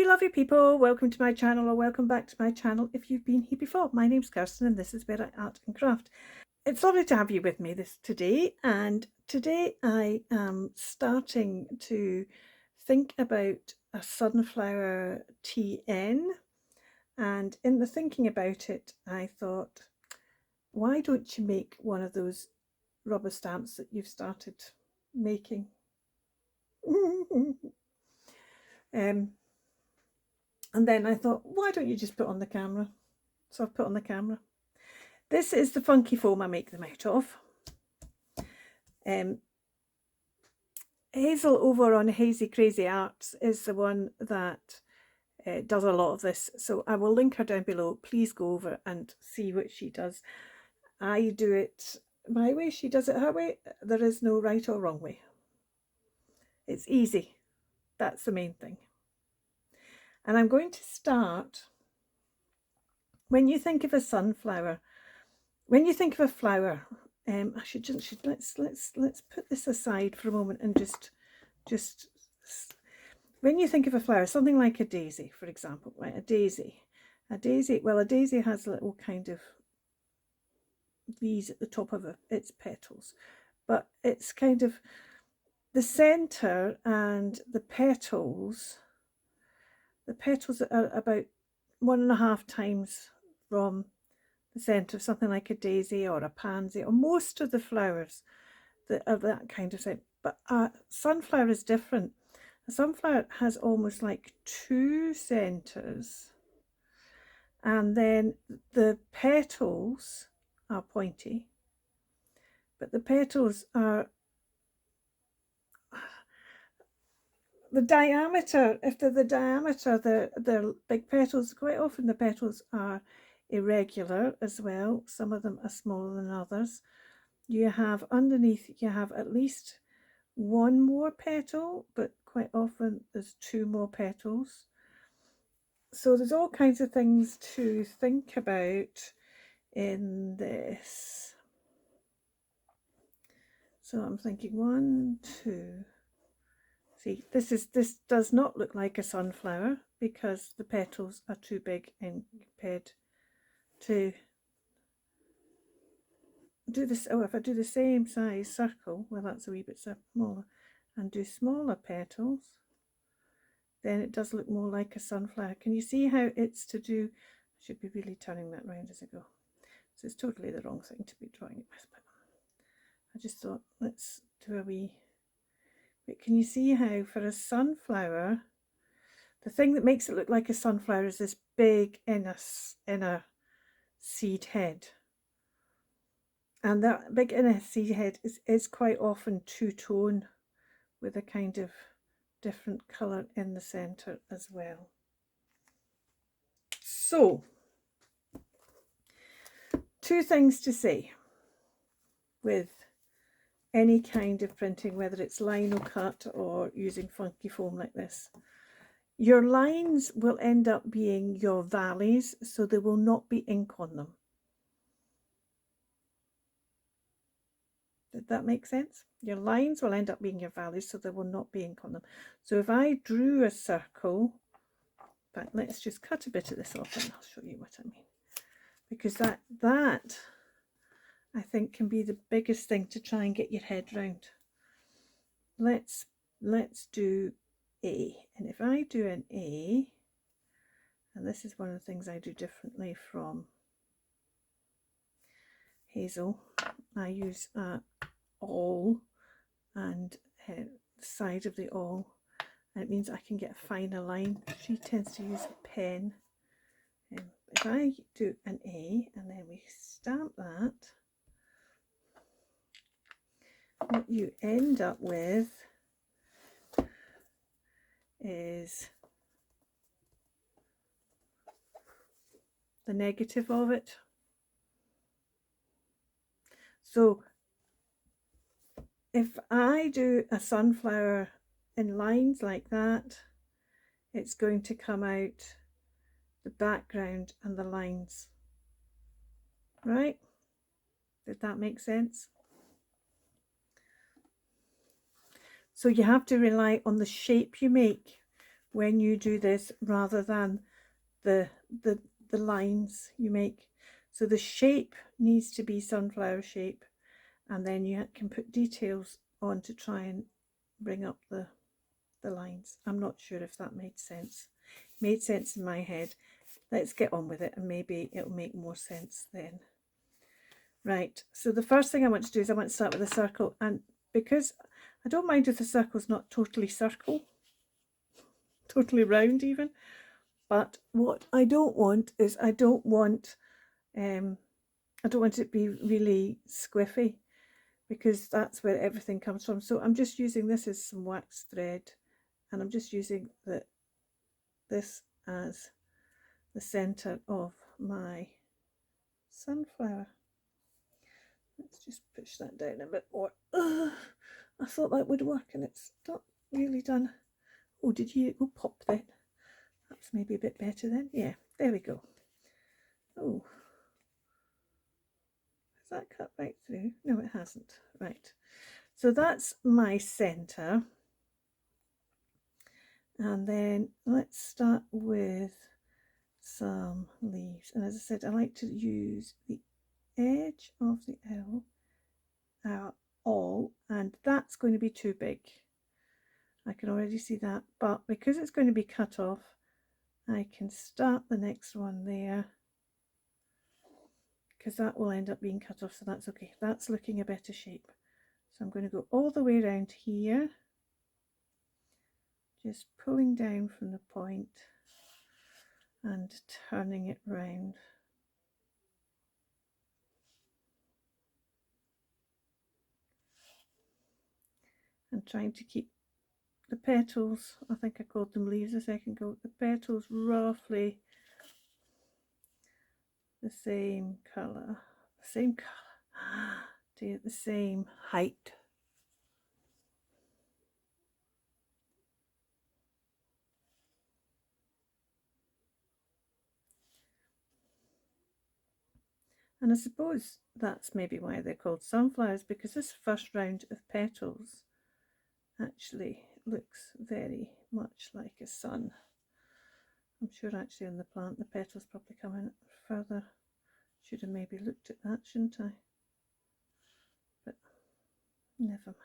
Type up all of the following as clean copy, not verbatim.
lovely people, welcome to my channel or welcome back to my channel if you've been here before. My name's Kirsten and this is Where I Art and Craft. It's lovely to have you with me today, and today I am starting to think about a sunflower TN, and in the thinking about it I thought, why don't you make one of those rubber stamps that you've started making? And then I thought, why don't you just put on the camera? So I've put on the camera. This is the funky foam I make them out of. Hazel over on Hazy Crazy Arts is the one that does a lot of this. So I will link her down below. Please go over and see what she does. I do it my way. She does it her way. There is no right or wrong way. It's easy. That's the main thing. And I'm going to start. When you think of a sunflower, when you think of a flower, let's put this aside for a moment and just when you think of a flower, something like a daisy, for example, right? A daisy, well, a daisy has a little kind of these at the top of its petals, but it's kind of the center and the petals are about 1.5 times from the centre of something like a daisy or a pansy, or most of the flowers that are that kind of thing. But a sunflower is different. A sunflower has almost like 2 centres, and then the petals are pointy, but the petals are the diameter. If they're the diameter, they're big petals. Quite often the petals are irregular as well. Some of them are smaller than others. You have underneath, you have at least 1 more petal, but quite often there's 2 more petals. So there's all kinds of things to think about in this. So I'm thinking 1, 2. See, this does not look like a sunflower because the petals are too big and compared to do this. Oh, if I do the same size circle, well, that's a wee bit smaller, and do smaller petals, then it does look more like a sunflower. Can you see how it's to do? I should be really turning that round as I go. So it's totally the wrong thing to be drawing it with, but I just thought, let's do a wee. But can you see how for a sunflower, the thing that makes it look like a sunflower is this big inner seed head. And that big inner seed head is quite often two-tone with a kind of different colour in the centre as well. So, 2 things to say with any kind of printing, whether it's lino cut or using funky foam like this. Your lines will end up being your valleys, so there will not be ink on them. Did that make sense? Your lines will end up being your valleys, so there will not be ink on them. So if I drew a circle, but let's just cut a bit of this off and I'll show you what I mean. Because that I think can be the biggest thing to try and get your head round. Let's do A. And if I do an A, and this is one of the things I do differently from Hazel, I use a awl and the side of the awl, and it means I can get a finer line. She tends to use a pen. If I do an A and then we stamp that, what you end up with is the negative of it. So if I do a sunflower in lines like that, it's going to come out the background and the lines, right? Did that make sense? So you have to rely on the shape you make when you do this rather than the lines you make. So the shape needs to be sunflower shape, and then you can put details on to try and bring up the lines. I'm not sure if that made sense. Made sense in my head. Let's get on with it and maybe it'll make more sense then. Right, so the first thing I want to do is I want to start with a circle, and because I don't mind if the circle's not totally circle, totally round even, but what I don't want is I don't want it to be really squiffy, because that's where everything comes from. So I'm just using this as some wax thread, and I'm just using this as the center of my sunflower. Let's just push that down a bit more. I thought that would work and it's not really done. Oh, did you go pop then? That's maybe a bit better then. Yeah, there we go. Oh, has that cut right through? No, it hasn't. Right, so that's my center. And then let's start with some leaves. And as I said, I like to use the edge of the awl, and that's going to be too big. I can already see that, but because it's going to be cut off, I can start the next one there, because that will end up being cut off, so that's okay. That's looking a better shape. So I'm going to go all the way around here, just pulling down from the point and turning it round. And trying to keep the petals, I think I called them leaves a second ago, the petals roughly the same colour, to the same height. And I suppose that's maybe why they're called sunflowers, because this first round of petals actually looks very much like a sun. I'm sure actually on the plant the petals probably come in further. Should have maybe looked at that, shouldn't I? But never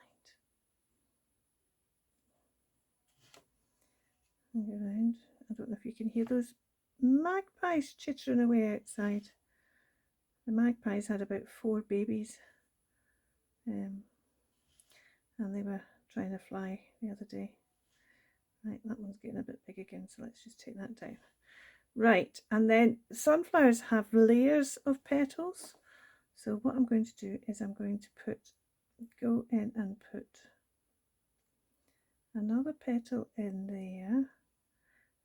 mind. Around. I don't know if you can hear those magpies chittering away outside. The magpies had about 4 babies, and they were trying to fly the other day. Right, that one's getting a bit big again, so let's just take that down. Right, and then sunflowers have layers of petals. So what I'm going to do is I'm going to go in and put another petal in there,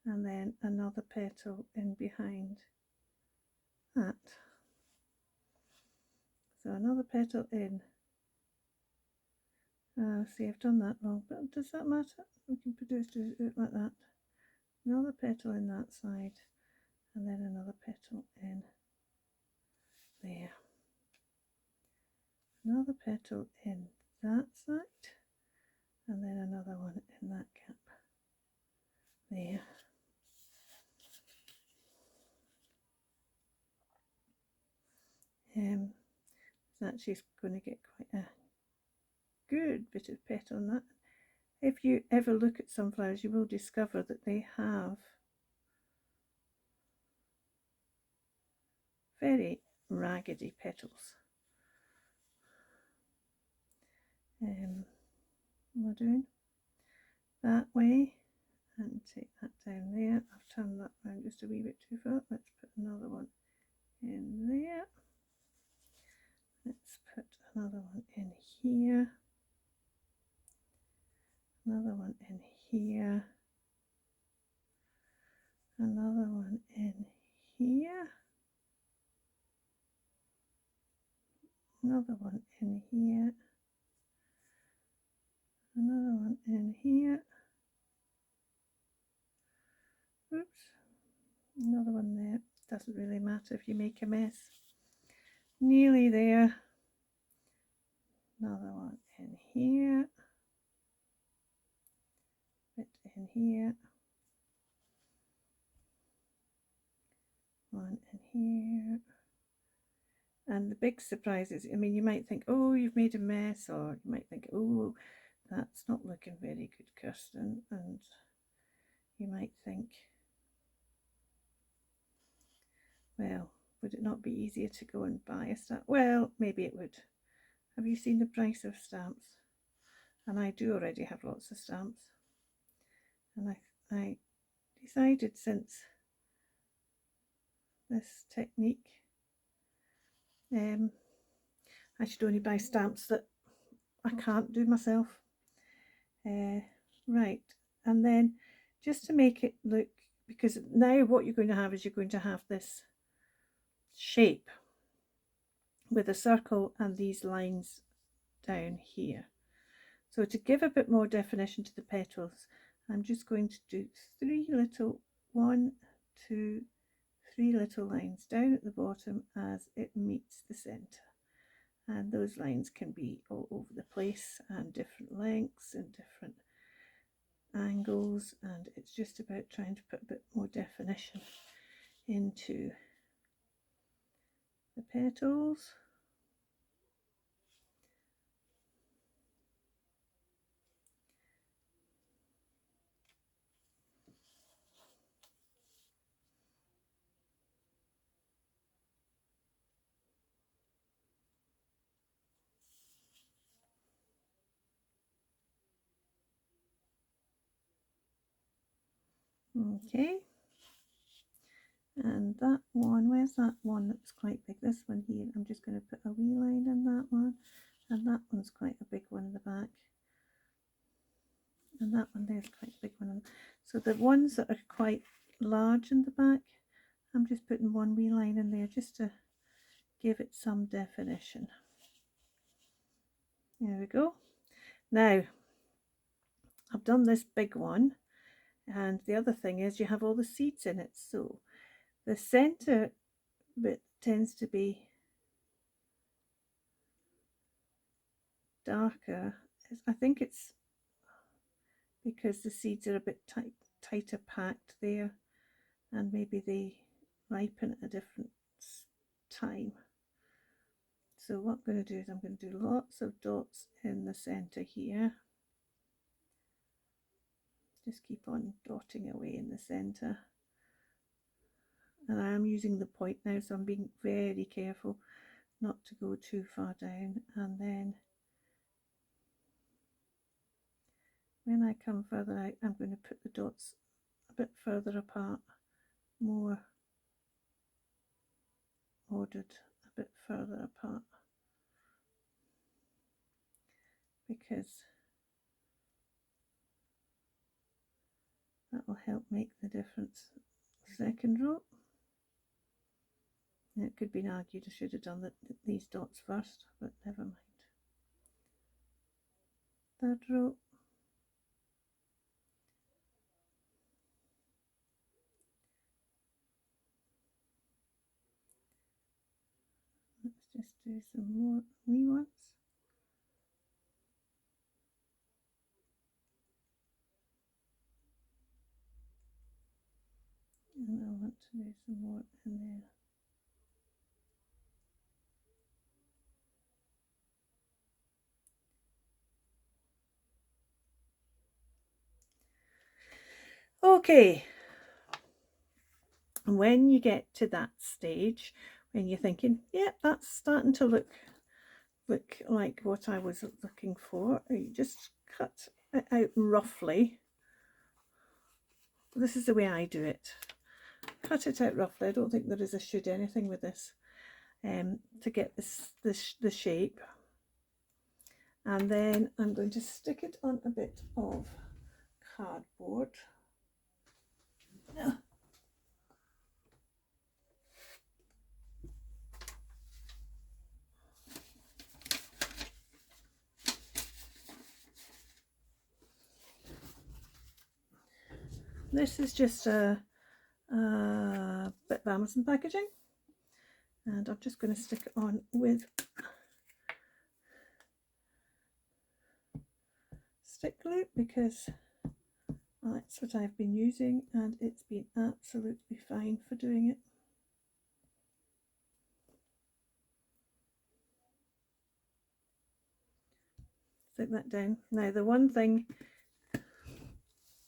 and then another petal in behind that. So another petal in. See, I've done that wrong, but does that matter? We can do it like that. Another petal in that side, and then another petal in there. Another petal in that side, and then another one in that gap there. It's actually going to get quite a good bit of petal on that. If you ever look at sunflowers, you will discover that they have very raggedy petals. What am I doing? That way, and take that down there. I've turned that round just a wee bit too far. Let's put another one in there. Let's put another one in here. Another one in here. Another one in here. Another one in here. Another one in here. Oops. Another one there. Doesn't really matter if you make a mess. Nearly there. Another one in here. Bit in here. one in here. And the big surprise is, I mean, you might think, oh, you've made a mess, or you might think, oh, that's not looking very good, Kirsten. And you might think, well, would it not be easier to go and buy a stamp? Well, maybe it would. Have you seen the price of stamps? And I do already have lots of stamps. And I decided, since this technique, I should only buy stamps that I can't do myself. Right, and then just to make it look, because now what you're going to have is you're going to have this shape with a circle and these lines down here. So to give a bit more definition to the petals, I'm just going to do three little lines down at the bottom as it meets the center. And those lines can be all over the place and different lengths and different angles, and it's just about trying to put a bit more definition into the petals. Okay, and that one, where's that one that's quite big? This one here, I'm just going to put a wee line in that one, and that one's quite a big one in the back, and that one there's quite a big one. So the ones that are quite large in the back, I'm just putting one wee line in there just to give it some definition. There we go. Now I've done this big one, and the other thing is you have all the seeds in it, so the center bit tends to be darker. I think it's because the seeds are a bit tighter packed there, and maybe they ripen at a different time. So what I'm going to do is I'm going to do lots of dots in the center here. Just keep on dotting away in the center. And I am using the point now, so I'm being very careful not to go too far down. And then when I come further out, I'm going to put the dots a bit further apart, more ordered, a bit further apart, because that will help make the difference. Second row. It could be argued I should have done these dots first, but never mind. Third row. Let's just do some more wee ones. And I want to do some more in there. Okay, and when you get to that stage, when you're thinking, yeah, that's starting to look like what I was looking for, you just cut it out roughly. This is the way I do it. Cut it out roughly. I don't think there is a should anything with this, to get the shape. And then I'm going to stick it on a bit of cardboard. This is just a bit of Amazon packaging, and I'm just going to stick it on with stick glue because that's what I've been using, and it's been absolutely fine for doing it. stick that down. Now the one thing,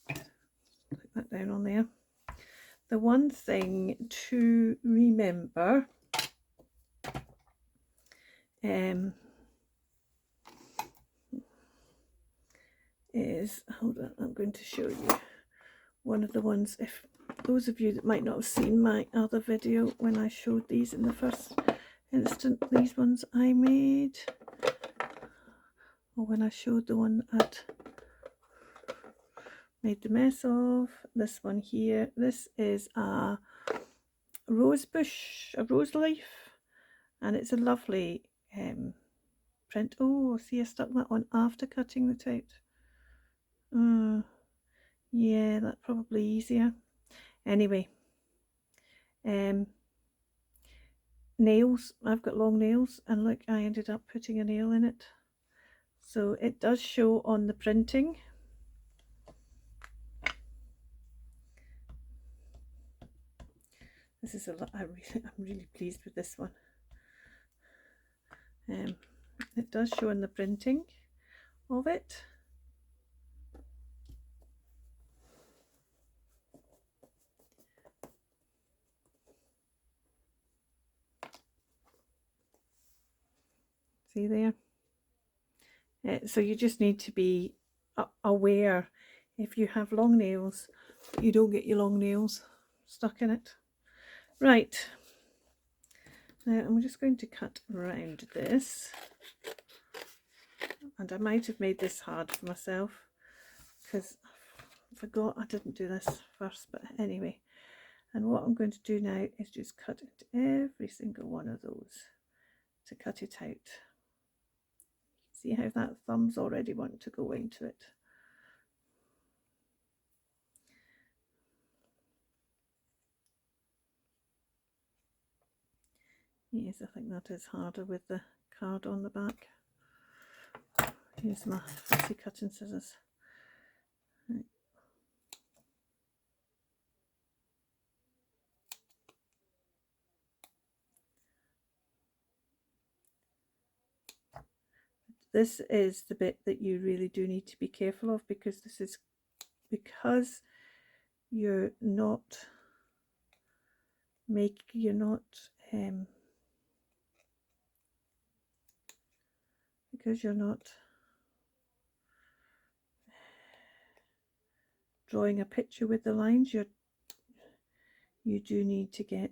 stick that down on there. The one thing to remember is, hold on, I'm going to show you one of the ones, if those of you that might not have seen my other video when I showed these in the first instant, these ones I made, or when I showed the one I'd made the mess of, this one here, this is a rose bush, a rose leaf, and it's a lovely print. Oh, see, I stuck that on after cutting the out. Yeah, that's probably easier. Anyway, nails, I've got long nails, and look, I ended up putting a nail in it, so it does show on the printing. This is a lot. I'm really pleased with this one. It does show in the printing of it. See there? So you just need to be aware if you have long nails, you don't get your long nails stuck in it. Right, now I'm just going to cut around this, and I might have made this hard for myself because I forgot I didn't do this first, but anyway. And what I'm going to do now is just cut into every single one of those to cut it out. See how that thumb's already wanting to go into it. Yes, I think that is harder with the card on the back. Here's my fussy cutting scissors. Right. This is the bit that you really do need to be careful of, because this is because you're not drawing a picture with the lines, you do need to get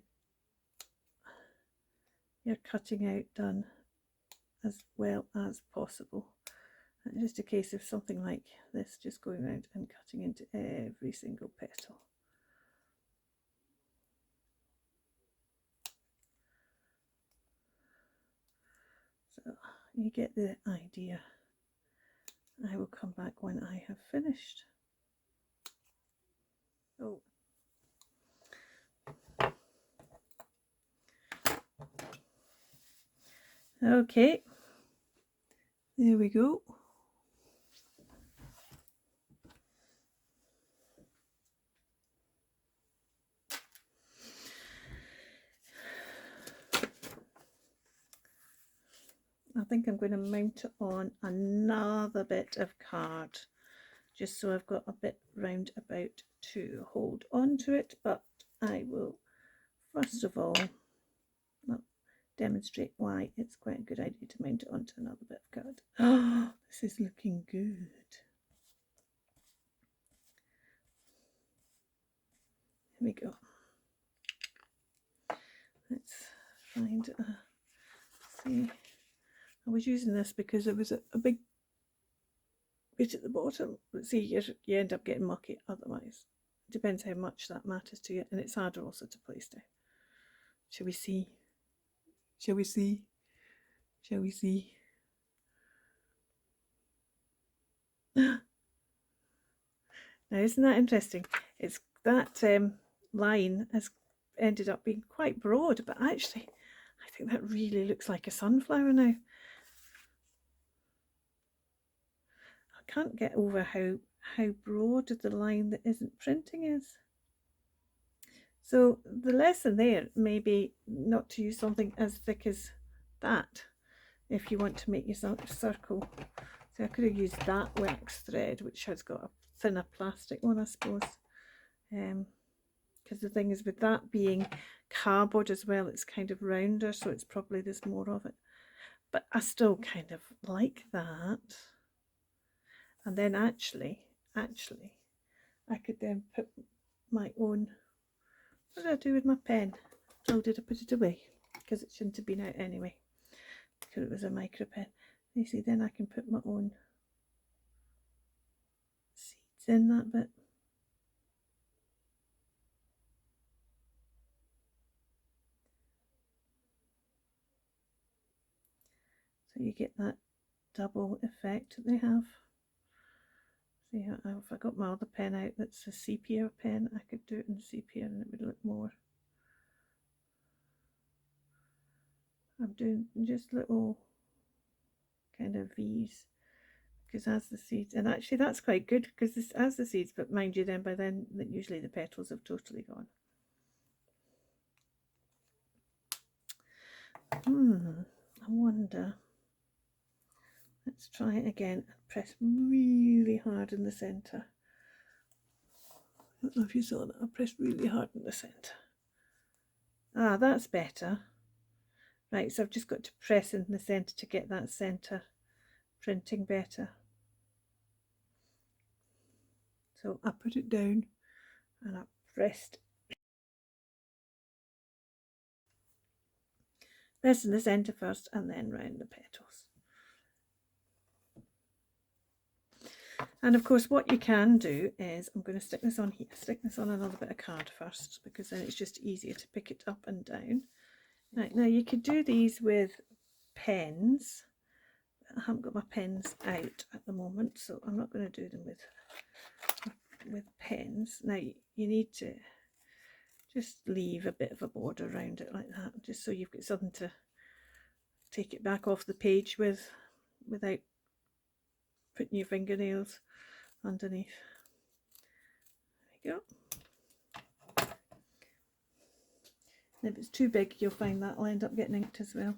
your cutting out done as well as possible. And just a case of something like this, just going around and cutting into every single petal. So you get the idea. I will come back when I have finished. Oh. Okay, there we go. I think I'm going to mount it on another bit of card, just so I've got a bit round about to hold on to it, but I will first of all demonstrate why it's quite a good idea to mount it onto another bit of card. Oh, this is looking good. Here we go. Let's find see, I was using this because there was a big bit at the bottom, but see, you end up getting mucky otherwise. It depends how much that matters to you, and it's harder also to place down. Shall we see? Shall we see? Shall we see? Now, isn't that interesting? It's that line has ended up being quite broad, but actually I think that really looks like a sunflower now. I can't get over how broad the line that isn't printing is. So the lesson there may be not to use something as thick as that if you want to make your circle. So I could have used that wax thread, which has got a thinner plastic one, I suppose. Because the thing is, with that being cardboard as well, it's kind of rounder, so it's probably there's more of it. But I still kind of like that. And then actually, I could then put my own. What did I do with my pen? Oh, did I put it away? Because it shouldn't have been out anyway, because it was a micro pen. You see, then I can put my own seeds in that bit. So you get that double effect that they have. See how if I got my other pen out that's a sepia pen, I could do it in sepia and it would look more. I'm doing just little kind of V's, because as the seeds, and actually that's quite good because this as the seeds, but mind you, then by then usually the petals have totally gone. I wonder. Let's try it again and press really hard in the centre. I don't know if you saw that. I pressed really hard in the centre. Ah, that's better. Right, so I've just got to press in the centre to get that centre printing better. So I put it down and I pressed in the centre first and then round the petals. And of course what you can do is, I'm going to stick this on here, stick this on another bit of card first, because then it's just easier to pick it up and down. Right, now you could do these with pens. I haven't got my pens out at the moment, so I'm not going to do them with pens. Now you need to just leave a bit of a border around it like that, just so you've got something to take it back off the page with without putting your fingernails underneath. There you go. And if it's too big, you'll find that will end up getting inked as well.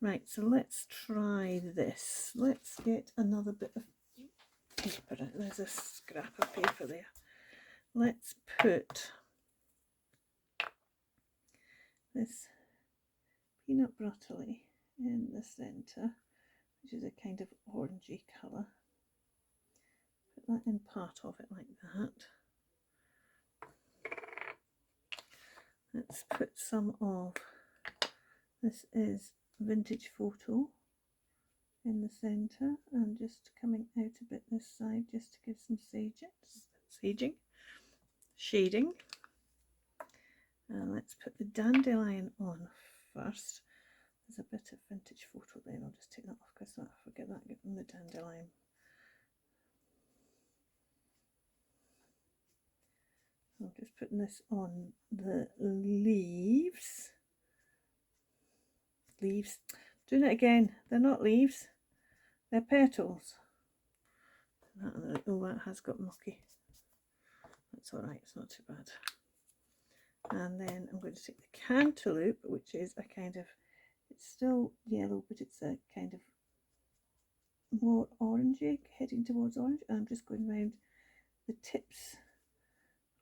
Right, so let's try this. Let's get another bit of paper. There's a scrap of paper there. Let's put this peanut brutterly in the centre, which is a kind of orangey colour. Put that in part of it like that. Let's put some of, this is Vintage Photo, in the centre, and just coming out a bit this side just to give some shading. And let's put the dandelion on first. There's a bit of Vintage Photo there, I'll just take that off because I forget that, give them the dandelion. I'm just putting this on the leaves. Doing it again, they're not leaves, they're petals. Oh, that has got mucky. That's alright, it's not too bad. And then I'm going to take the cantaloupe, which is a kind of, it's still yellow, but it's a kind of more orangey, heading towards orange. And I'm just going around the tips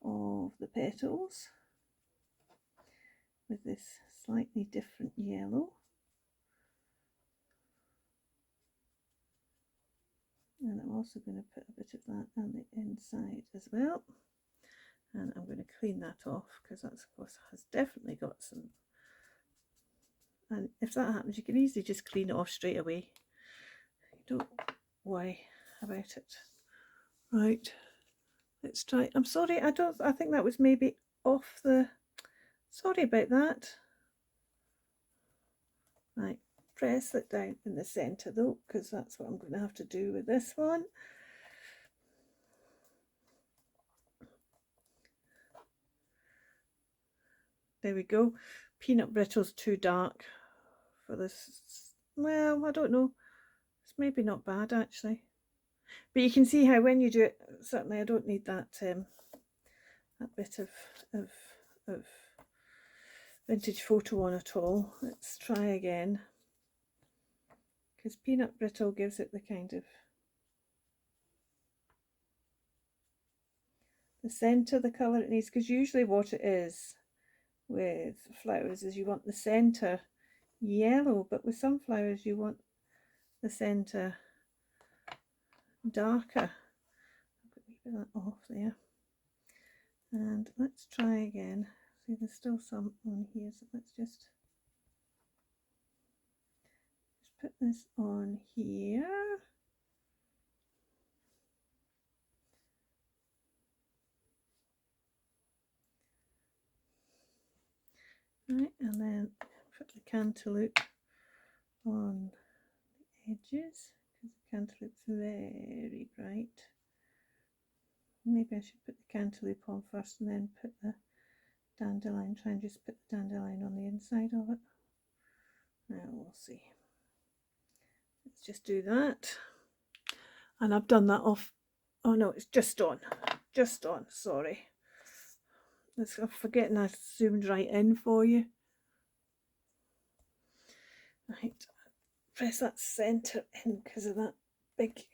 of the petals with this slightly different yellow. And I'm also going to put a bit of that on the inside as well. And I'm going to clean that off because that's, of course, has definitely got some. And if that happens, you can easily just clean it off straight away. You don't worry about it. Right, let's try. I'm sorry, I think that was maybe off the. Sorry about that. Right, press it down in the centre though, because that's what I'm going to have to do with this one. There we go. Peanut brittle's too dark for this. Well, I don't know. It's maybe not bad actually. But you can see how when you do it, certainly I don't need that that bit of Vintage Photo on at all. Let's try again, because peanut brittle gives it the kind of the centre, the colour it needs, because usually what it is with flowers is you want the centre yellow, but with some flowers you want the centre darker. I'll put a bit of that off there. And let's try again. See, there's still some on here, so let's just put this on here. Right, and then put the cantaloupe on the edges, because the cantaloupe's very bright. Maybe I should put the cantaloupe on first and then put the dandelion. Try and just put the dandelion on the inside of it. Now we'll see. Let's just do that. And I've done that off. Oh no, it's just on. Just on, sorry. I'm forgetting I zoomed right in for you. Right, press that centre in because of that big.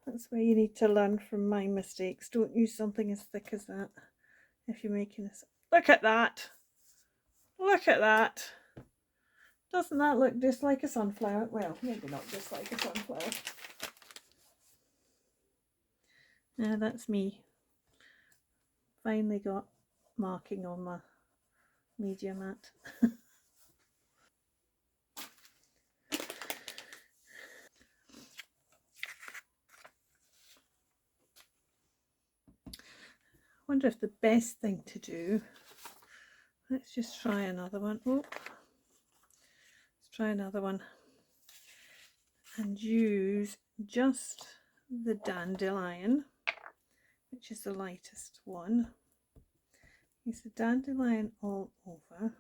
That's where you need to learn from my mistakes. Don't use something as thick as that if you're making this. Look at that! Look at that! Doesn't that look just like a sunflower? Well, maybe not just like a sunflower. Now that's me. Finally got marking on my media mat. I wonder if the best thing to do, let's just try another one. Oh, let's try another one and use just the dandelion, which is the lightest one. Use the dandelion all over.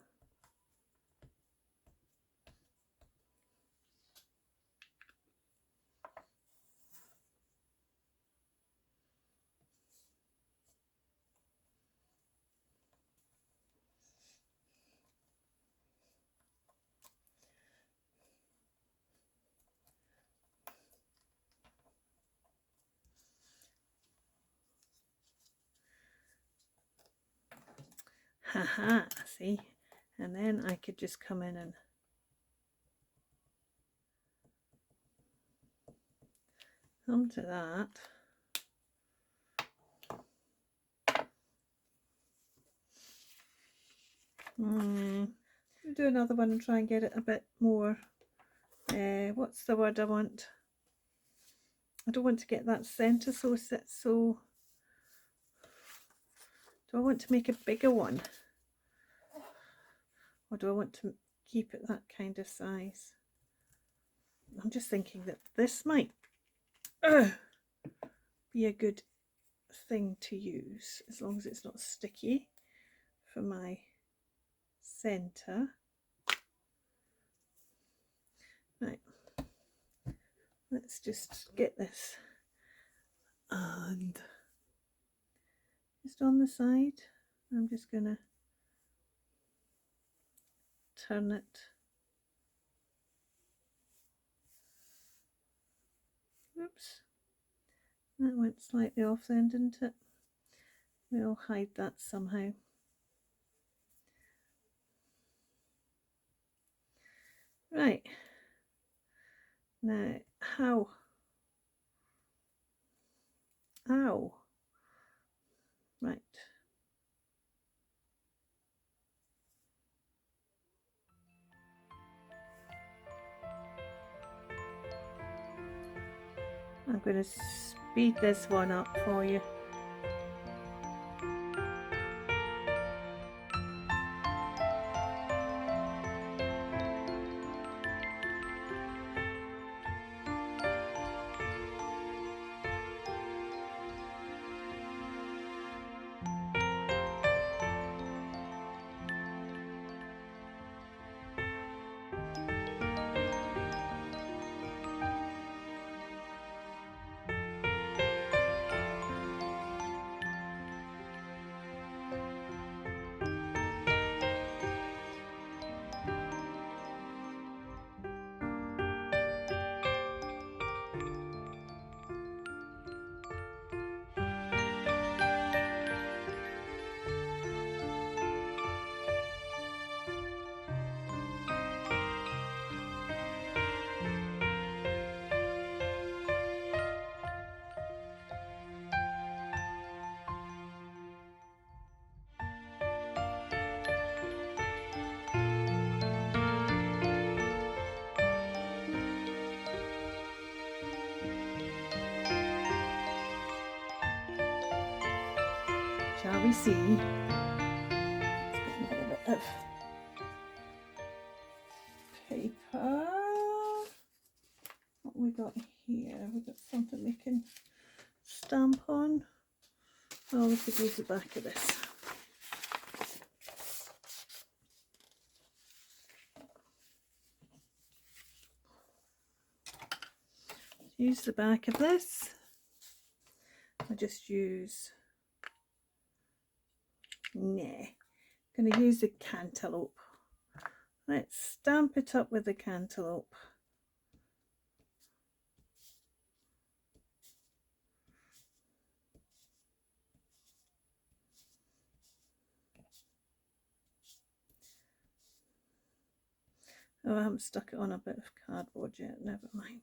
Haha, see? And then I could just come in and come to that. Do another one and try and get it a bit more, what's the word I want? I don't want to get that centre so, do I want to make a bigger one? Or do I want to keep it that kind of size? I'm just thinking that this might be a good thing to use, as long as it's not sticky, for my centre. Right, let's just get this, and just on the side I'm just gonna turn it. Oops, that went slightly off then, didn't it? We'll hide that somehow. Right, now how? Ow. Right. I'm going to speed this one up for you. shall we see? Let's get another bit of paper. What we got here? We got something we can stamp on. Oh, we could use the back of this. Use the back of this. I just use, I'm going to use the cantaloupe. Let's stamp it up with the cantaloupe. Oh, I haven't stuck it on a bit of cardboard yet, never mind.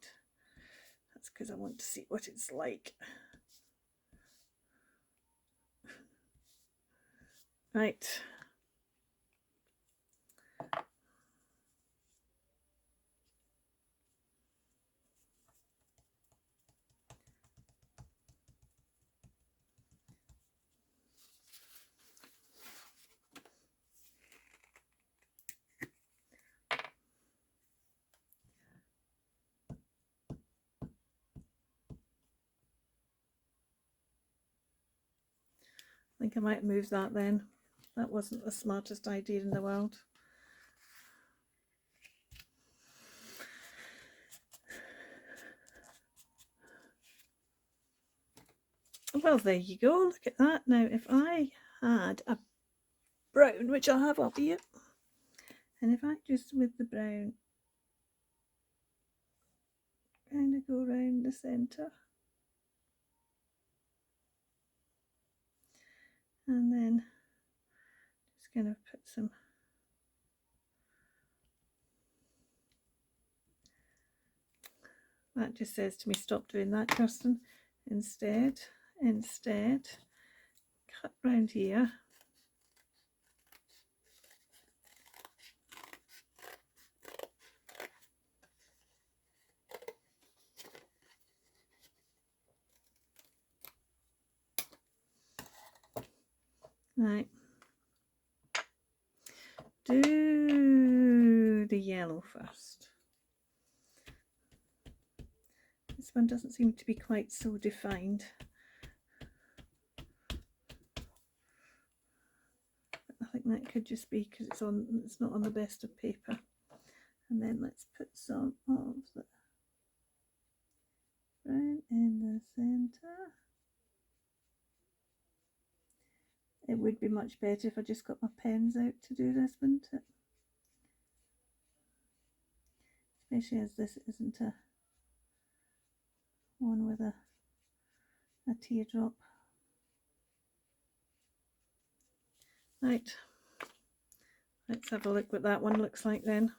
That's because I want to see what it's like. Right. I think I might move that then. That wasn't the smartest idea in the world. Well, there you go. Look at that. Now, if I had a brown, which I have up here, and if I just with the brown kind of go around the centre, and then just kind of put some that just says to me stop doing that, Kirsten. Instead cut round here. Right, do the yellow first. This one doesn't seem to be quite so defined. I think that could just be because it's not on the best of paper. And then let's put some of the brown in the centre. It would be much better if I just got my pens out to do this, wouldn't it? Especially as this isn't a one with a teardrop. Right, let's have a look what that one looks like then.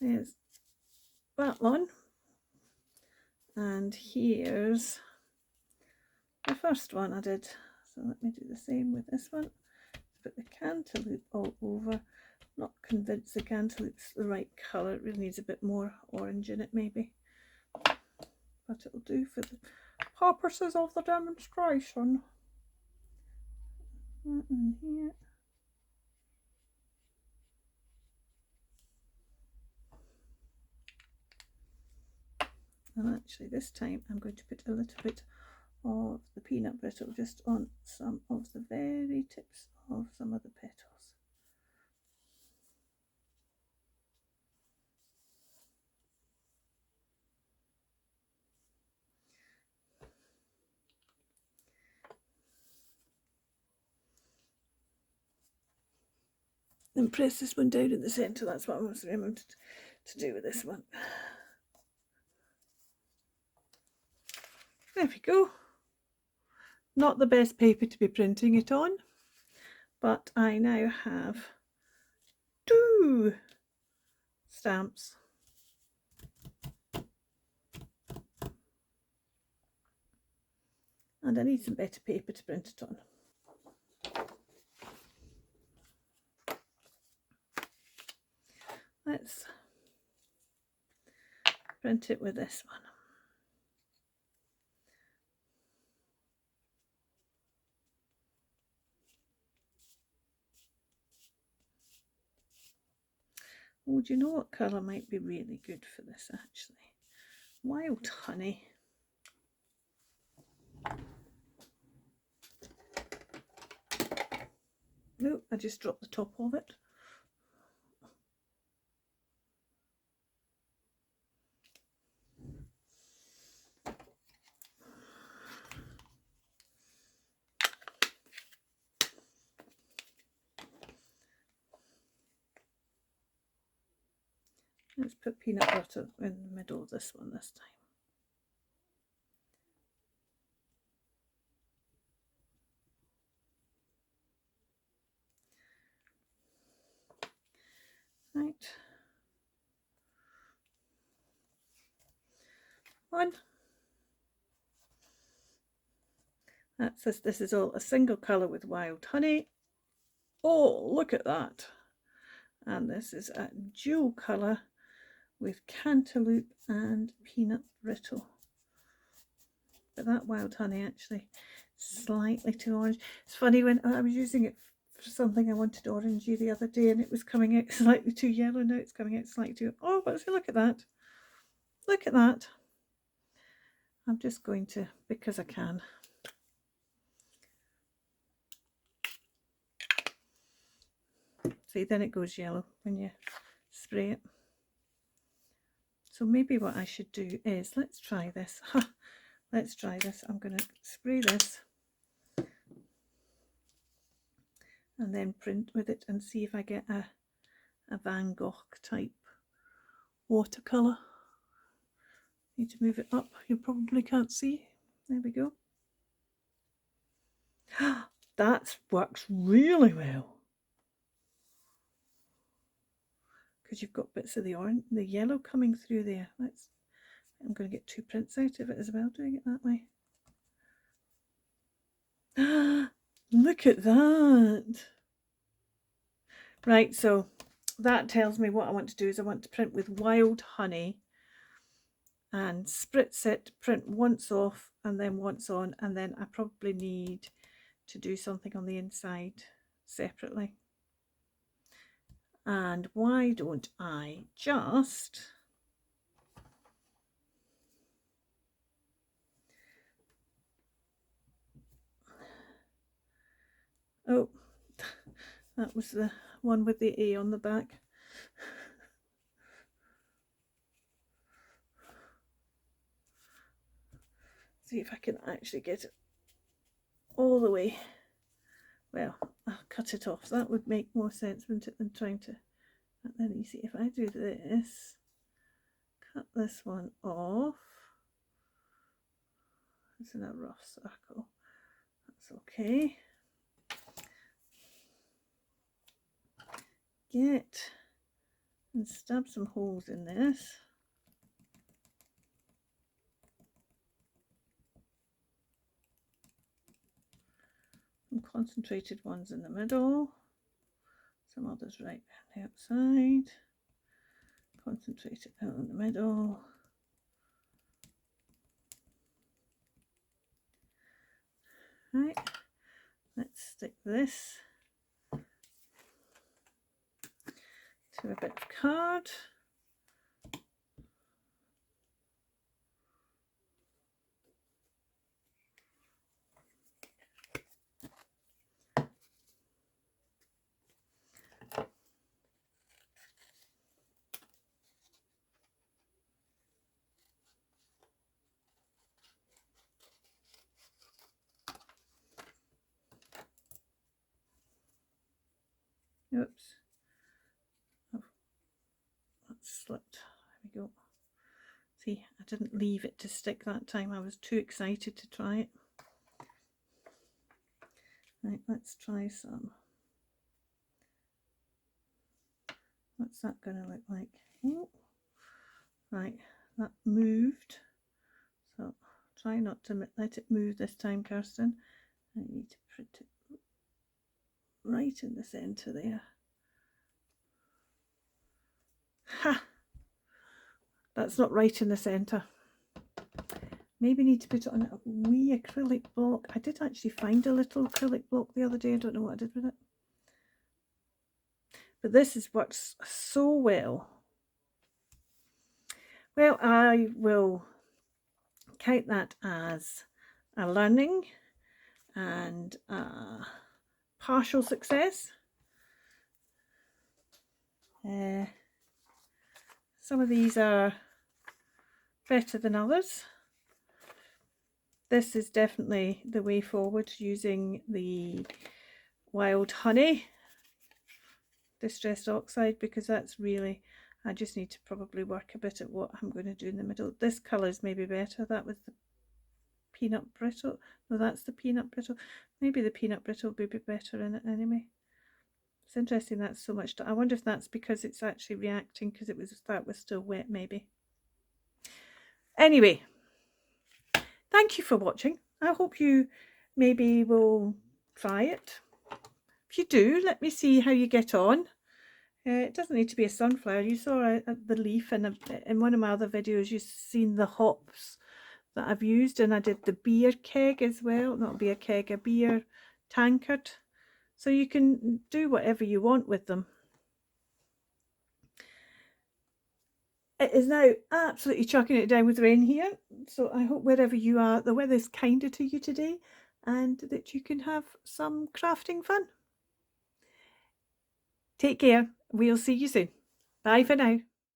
There's that one, and here's the first one I did. So let me do the same with this one. Put the cantaloupe all over. Not convinced the cantaloupe's the right colour. It really needs a bit more orange in it maybe, but it'll do for the purposes of the demonstration. That in here. And actually this time I'm going to put a little bit of the peanut brittle just on some of the very tips of some of the petals. Then press this one down in the centre. That's what I must remember to do with this one. There we go. Not the best paper to be printing it on, but I now have 2 stamps. And I need some better paper to print it on. Let's print it with this one. Oh, do you know what colour might be really good for this actually? Wild Honey. No, I just dropped the top of it. Let's put peanut butter in the middle of this one this time. Right. One. That's this. This is all a single colour with Wild Honey. Oh, look at that. And this is a dual colour with Cantaloupe and Peanut Brittle. But that Wild Honey actually slightly too orange. It's funny, when I was using it for something I wanted orangey the other day and it was coming out slightly too yellow. Now it's coming out slightly too... Oh, but look at that. Look at that. I'm just going to, because I can. See, then it goes yellow when you spray it. So maybe what I should do is, let's try this. Let's try this. I'm going to spray this and then print with it and see if I get a Van Gogh type watercolour. Need to move it up. You probably can't see. There we go. That works really well. Because you've got bits of the orange, the yellow coming through there. I'm going to get two prints out of it as well, doing it that way. Look at that. Right, so that tells me what I want to do is I want to print with Wild Honey and spritz it, print once off and then once on, and then I probably need to do something on the inside separately. And why don't I just oh, that was the one with the A on the back. See if I can actually get it all the way. Well, I'll cut it off. That would make more sense, wouldn't it, than trying to... And then you see, if I do this, cut this one off. It's in a rough circle. That's okay. Get and stab some holes in this. Some concentrated ones in the middle. Some others right down the outside. Concentrated out in the middle. Right, let's stick this to a bit of card. Oops, oh, that's slipped. There we go. See, I didn't leave it to stick that time. I was too excited to try it. Right, let's try some. What's that going to look like? Oh, right, that moved. So try not to let it move this time, Kirsten. I need to print it right in the centre there. Ha! That's not right in the centre. Maybe need to put it on a wee acrylic block. I did actually find a little acrylic block the other day. I don't know what I did with it. But this works so well. Well, I will count that as a learning and a partial success. Some of these are better than others. This is definitely the way forward, using the wild honey distressed oxide, because that's really, I just need to probably work a bit at what I'm going to do in the middle. This colour is maybe better. That was the peanut brittle. No, that's the peanut brittle. Maybe the peanut brittle would be a bit better in it anyway. It's interesting that's so much. I wonder if that's because it's actually reacting because that was still wet maybe. Anyway, thank you for watching. I hope you maybe will try it. If you do, let me see how you get on. It doesn't need to be a sunflower. You saw the leaf in one of my other videos. You've seen the hops that I've used, and I did the beer keg as well. Not a beer keg, a beer tankard. So you can do whatever you want with them. It is now absolutely chucking it down with rain here. So I hope wherever you are, the weather's kinder to you today and that you can have some crafting fun. Take care. We'll see you soon. Bye for now.